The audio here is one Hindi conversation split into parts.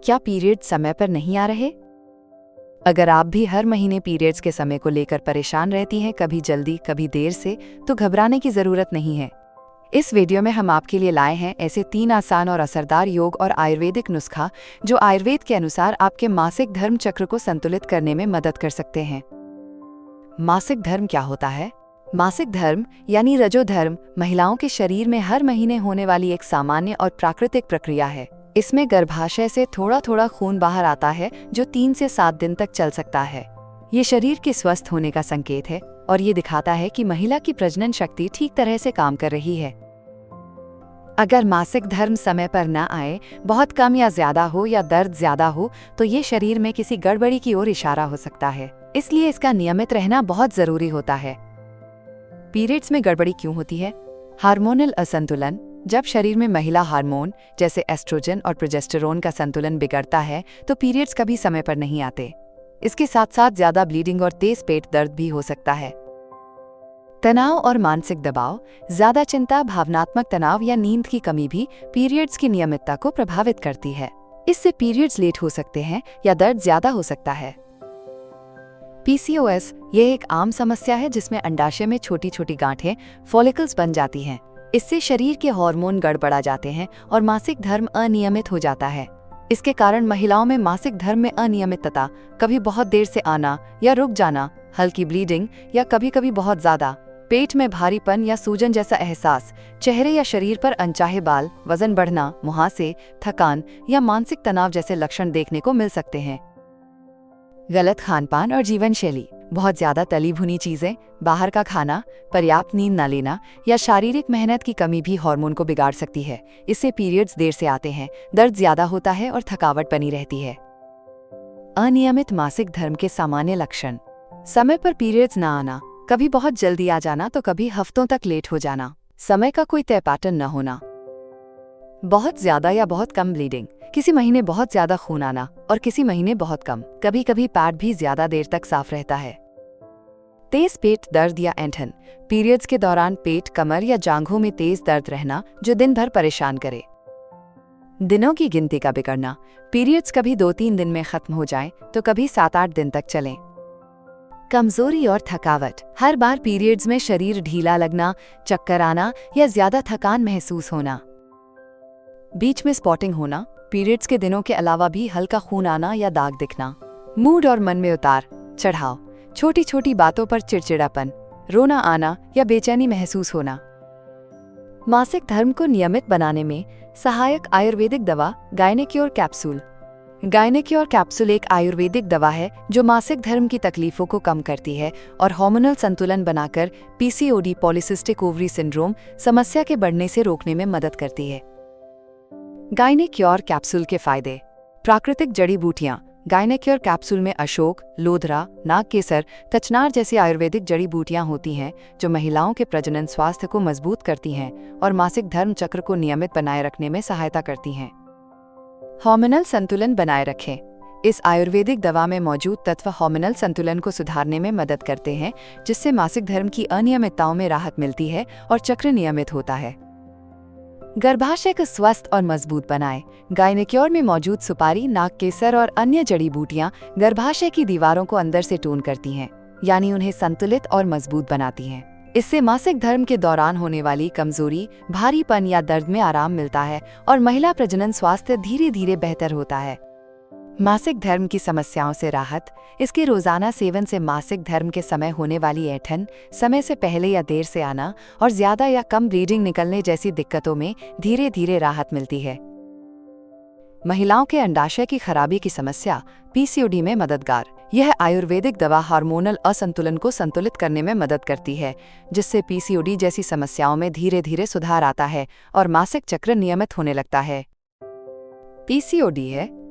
क्या पीरियड समय पर नहीं आ रहे? अगर आप भी हर महीने पीरियड्स के समय को लेकर परेशान रहती हैं, कभी जल्दी कभी देर से, तो घबराने की जरूरत नहीं है। इस वीडियो में हम आपके लिए लाए हैं ऐसे 3 आसान और असरदार योग और आयुर्वेदिक नुस्खा जो आयुर्वेद के अनुसार आपके मासिक धर्म चक्र को संतुलित करने में मदद कर सकते हैं। मासिक धर्म क्या होता है? मासिक धर्म यानी रजोधर्म महिलाओं के शरीर में हर महीने होने वाली एक सामान्य और प्राकृतिक प्रक्रिया है। इसमें गर्भाशय से थोड़ा थोड़ा खून बाहर आता है जो 3 से 7 दिन तक चल सकता है। ये शरीर के स्वस्थ होने का संकेत है और ये दिखाता है कि महिला की प्रजनन शक्ति ठीक तरह से काम कर रही है। अगर मासिक धर्म समय पर न आए, बहुत कम या ज्यादा हो या दर्द ज्यादा हो, तो ये शरीर में किसी गड़बड़ी की ओर इशारा हो सकता है। इसलिए इसका नियमित रहना बहुत जरूरी होता है। पीरियड्स में गड़बड़ी क्यों होती है? हार्मोनल असंतुलन। जब शरीर में महिला हार्मोन जैसे एस्ट्रोजन और प्रोजेस्टेरोन का संतुलन बिगड़ता है तो पीरियड्स कभी समय पर नहीं आते। इसके साथ साथ ज्यादा ब्लीडिंग और तेज पेट दर्द भी हो सकता है। तनाव और मानसिक दबाव। ज्यादा चिंता, भावनात्मक तनाव या नींद की कमी भी पीरियड्स की नियमितता को प्रभावित करती है। इससे पीरियड्स लेट हो सकते हैं या दर्द ज्यादा हो सकता है। पीसीओएस ये एक आम समस्या है जिसमें अंडाशय में छोटी छोटी गांठें फॉलिकल्स बन जाती हैं। इससे शरीर के हार्मोन गड़बड़ा जाते हैं और मासिक धर्म अनियमित हो जाता है। इसके कारण महिलाओं में मासिक धर्म में अनियमितता, कभी बहुत देर से आना या रुक जाना, हल्की ब्लीडिंग या कभी कभी बहुत ज्यादा, पेट में भारीपन या सूजन जैसा एहसास, चेहरे या शरीर पर अनचाहे बाल, वजन बढ़ना, मुहासे, थकान या मानसिक तनाव जैसे लक्षण देखने को मिल सकते हैं। गलत खानपान और जीवन शैली। बहुत ज्यादा तली भुनी चीजें, बाहर का खाना, पर्याप्त नींद न लेना या शारीरिक मेहनत की कमी भी हार्मोन को बिगाड़ सकती है। इससे पीरियड्स देर से आते हैं, दर्द ज्यादा होता है और थकावट बनी रहती है। अनियमित मासिक धर्म के सामान्य लक्षण। समय पर पीरियड्स न आना, कभी बहुत जल्दी आ जाना तो कभी हफ्तों तक लेट हो जाना, समय का कोई तय पैटर्न न होना, बहुत ज्यादा या बहुत कम ब्लीडिंग, किसी महीने बहुत ज्यादा खून आना और किसी महीने बहुत कम, कभी कभी पैड भी ज्यादा देर तक साफ रहता है। तेज पेट दर्द या ऐंठन। पीरियड्स के दौरान पेट, कमर या जांघों में तेज दर्द रहना जो दिन भर परेशान करे। दिनों की गिनती का बिगड़ना। पीरियड्स कभी 2-3 दिन में खत्म हो जाएं तो कभी 7-8 दिन तक चलें। कमजोरी और थकावट। हर बार पीरियड्स में शरीर ढीला लगना, चक्कर आना या ज्यादा थकान महसूस होना। बीच में स्पॉटिंग होना। पीरियड्स के दिनों के अलावा भी हल्का खून आना या दाग दिखना। मूड और मन में उतार चढ़ाव। छोटी छोटी बातों पर चिड़चिड़ापन, रोना आना या बेचैनी महसूस होना। मासिक धर्म को नियमित बनाने में सहायक आयुर्वेदिक दवा गायनेक्योर कैप्सूल। गायनेक्योर कैप्सूल एक आयुर्वेदिक दवा है जो मासिक धर्म की तकलीफों को कम करती है और हार्मोनल संतुलन बनाकर पीसीओडी पॉलीसिस्टिक ओवरी सिंड्रोम समस्या के बढ़ने से रोकने में मदद करती है। गायनेक्योर कैप्सूल के फायदे। प्राकृतिक जड़ी बूटियां। गायनेक्योर कैप्सूल में अशोक, लोधरा, नाग केसर, कचनार जैसी आयुर्वेदिक जड़ी बूटियां होती हैं जो महिलाओं के प्रजनन स्वास्थ्य को मजबूत करती हैं और मासिक धर्म चक्र को नियमित बनाए रखने में सहायता करती हैं। हार्मोनल संतुलन बनाए रखें। इस आयुर्वेदिक दवा में मौजूद तत्व हार्मोनल संतुलन को सुधारने में मदद करते हैं जिससे मासिक धर्म की अनियमितताओं में राहत मिलती है और चक्र नियमित होता है। गर्भाशय को स्वस्थ और मजबूत बनाए। गायनेक्योर में मौजूद सुपारी, नाग केसर और अन्य जड़ी बूटियां गर्भाशय की दीवारों को अंदर से टोन करती हैं, यानी उन्हें संतुलित और मजबूत बनाती हैं। इससे मासिक धर्म के दौरान होने वाली कमजोरी, भारीपन या दर्द में आराम मिलता है और महिला प्रजनन स्वास्थ्य धीरे धीरे बेहतर होता है। मासिक धर्म की समस्याओं से राहत। इसके रोजाना सेवन से मासिक धर्म के समय होने वाली ऐंठन, समय से पहले या देर से आना और ज्यादा या कम ब्लीडिंग निकलने जैसी दिक्कतों में धीरे धीरे राहत मिलती है। महिलाओं के अंडाशय की खराबी की समस्या। पीसीओडी में मददगार। यह आयुर्वेदिक दवा हार्मोनल असंतुलन को संतुलित करने में मदद करती है जिससे पीसीओडी जैसी समस्याओं में धीरे धीरे सुधार आता है और मासिक चक्र नियमित होने लगता है।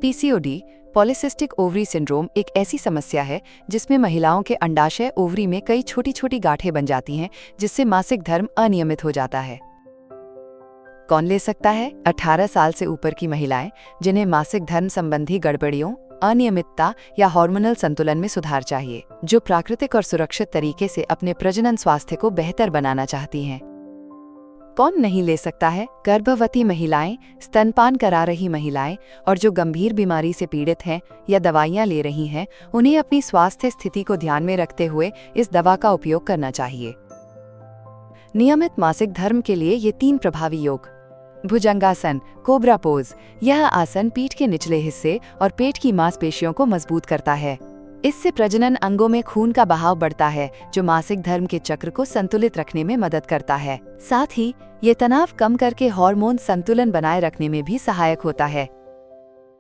पीसीओडी पॉलीसिस्टिक ओवरी सिंड्रोम एक ऐसी समस्या है जिसमें महिलाओं के अंडाशय, ओवरी में कई छोटी छोटी गांठें बन जाती हैं जिससे मासिक धर्म अनियमित हो जाता है। कौन ले सकता है? 18 साल से ऊपर की महिलाएं जिन्हें मासिक धर्म संबंधी गड़बड़ियों, अनियमितता या हार्मोनल संतुलन में सुधार चाहिए, जो प्राकृतिक और सुरक्षित तरीके से अपने प्रजनन स्वास्थ्य को बेहतर बनाना चाहती हैं। कौन नहीं ले सकता है? गर्भवती महिलाएं, स्तनपान करा रही महिलाएं और जो गंभीर बीमारी से पीड़ित हैं या दवाइयां ले रही हैं, उन्हें अपनी स्वास्थ्य स्थिति को ध्यान में रखते हुए इस दवा का उपयोग करना चाहिए। नियमित मासिक धर्म के लिए ये 3 प्रभावी योग। भुजंगासन, कोबरा पोज। यह आसन पीठ के निचले हिस्से और पेट की मांसपेशियों को मजबूत करता है। इससे प्रजनन अंगों में खून का बहाव बढ़ता है, जो मासिक धर्म के चक्र को संतुलित रखने में मदद करता है। साथ ही ये तनाव कम करके हार्मोन संतुलन बनाए रखने में भी सहायक होता है।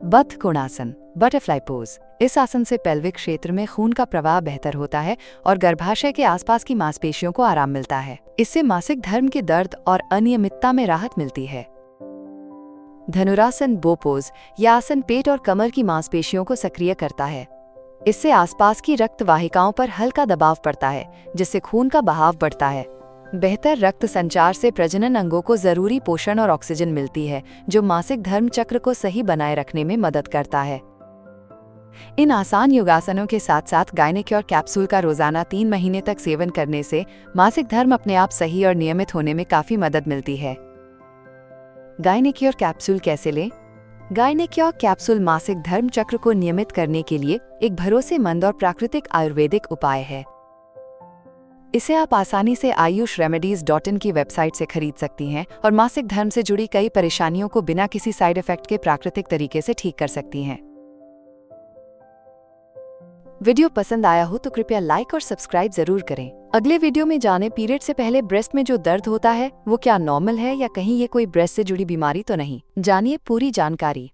बद्ध कोणासन, बटरफ्लाई पोज। इस आसन से पेल्विक क्षेत्र में खून का प्रवाह बेहतर होता है और गर्भाशय के आसपास की मांसपेशियों को आराम मिलता है। इससे मासिक धर्म के दर्द और अनियमितता में राहत मिलती है। धनुरासन, बो पोज। यह आसन पेट और कमर की मांसपेशियों को सक्रिय करता है। इससे आसपास की रक्त वाहिकाओं पर हल्का दबाव पड़ता है, जिससे खून का बहाव बढ़ता है। बेहतर रक्त संचार से प्रजनन अंगों को जरूरी पोषण और ऑक्सीजन मिलती है, जो मासिक धर्म चक्र को सही बनाए रखने में मदद करता है। इन आसान योगासनों के साथ साथ गायनेक्योर कैप्सूल का रोजाना 3 महीने तक सेवन करने से मासिक धर्म अपने आप सही और नियमित होने में काफी मदद मिलती है। गायनेक्योर कैप्सूल कैसे लें? गायनेक्योर कैप्सूल मासिक धर्म चक्र को नियमित करने के लिए एक भरोसेमंद और प्राकृतिक आयुर्वेदिक उपाय है। इसे आप आसानी से ayushremedies.in की वेबसाइट से खरीद सकती हैं और मासिक धर्म से जुड़ी कई परेशानियों को बिना किसी साइड इफेक्ट के प्राकृतिक तरीके से ठीक कर सकती हैं। वीडियो पसंद आया हो तो कृपया लाइक और सब्सक्राइब जरूर करें। अगले वीडियो में जाने पीरियड से पहले ब्रेस्ट में जो दर्द होता है वो क्या नॉर्मल है या कहीं ये कोई ब्रेस्ट से जुड़ी बीमारी तो नहीं। जानिए पूरी जानकारी।